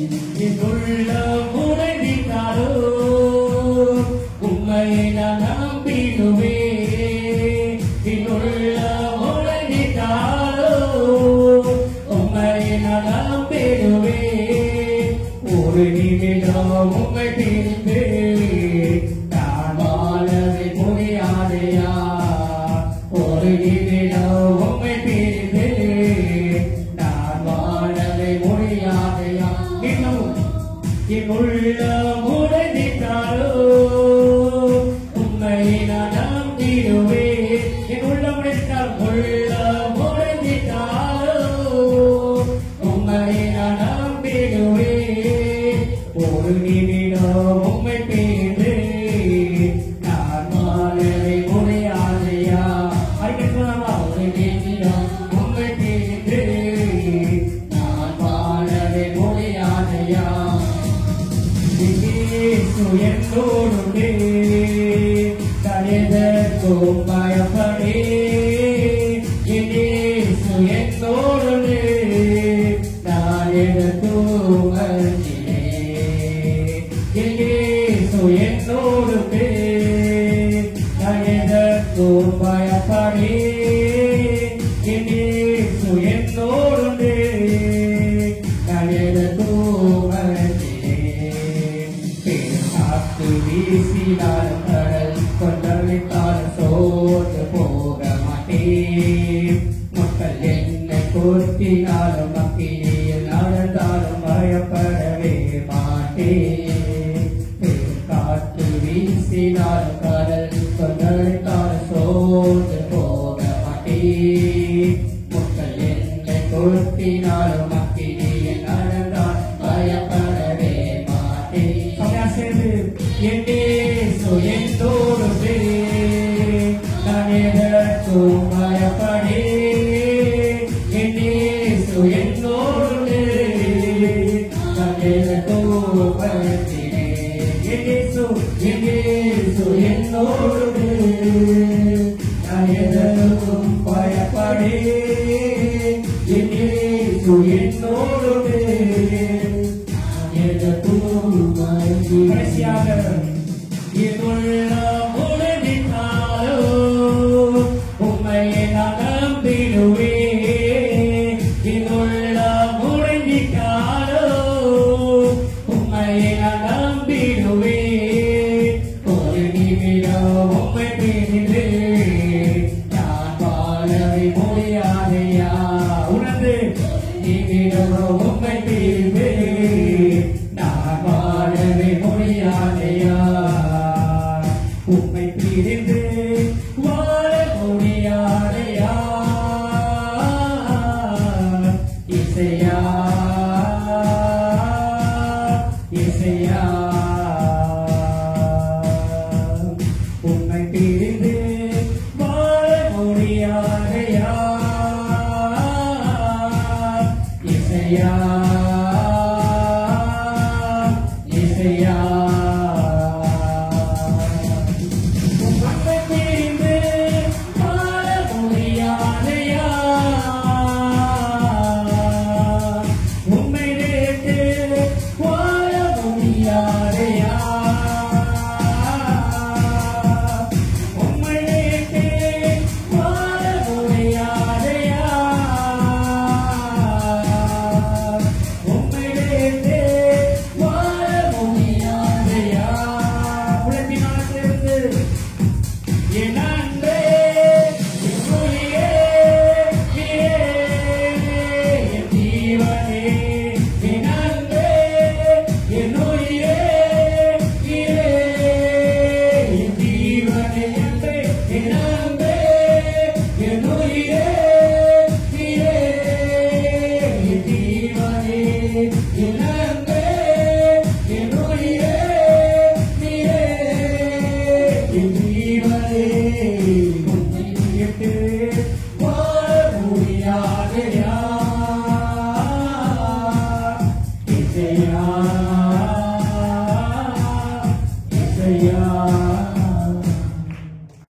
என்னுள்ள முறைவிட்டாரோ உண்மையை நான் நம்பிடுவே என்னுள்ள முறைவிட்டாரோ உண்மையை நான் நம்பிடுவே ஒரு நிமிடம் உண்மை பிரிந்து நான் வாழவே முடியாதையா ஒரு நிமிடம் உண்மை பிரிந்து நான் வாழவே முடியாதையா இன்னும் என்னுள்ள முறைவிட்டாரோ உண்மையை நான் நம்பிடுவே என்னுள்ள முறைவிட்டார் உள்ள முறைவிட்டாரோ உண்மையை நான் நம்பிடுவே ஒரு நிமிடம் உண்மை பிரிந்து நான் வாழவே முடியாதையா அறிக்கை ஒரு நிமிடம் உண்மை பிரிந்து நான் வாழவே முடியாதையா என்னோடு தனிதற்கும் பயப்படே என்னோடு நான் எதற்கும் என்னோடு நான் எதற்கும் பயப்படே என்னோடு நான் எதற்கும் வீசினார் கடல் கொண்டளித்தார் சோர்ந்து போக மாட்டேன் மக்கள் என்னை கொடுத்தினாலும் மக்கினியில் நடந்தாலும் பயப்படவே மாட்டேன் காற்று வீசினார் கடல் கொண்டளித்தார் சோர்ந்து போக மாட்டேன் மக்கள் என்னை கொடுத்தினாலும் மக்கினியில் நடந்தால் பயப்படவே மாட்டேன் என்னோடு நான் எதற்கும் பயப்படே என்னோடு நான் எதற்கும் பயப்படே என்னோடு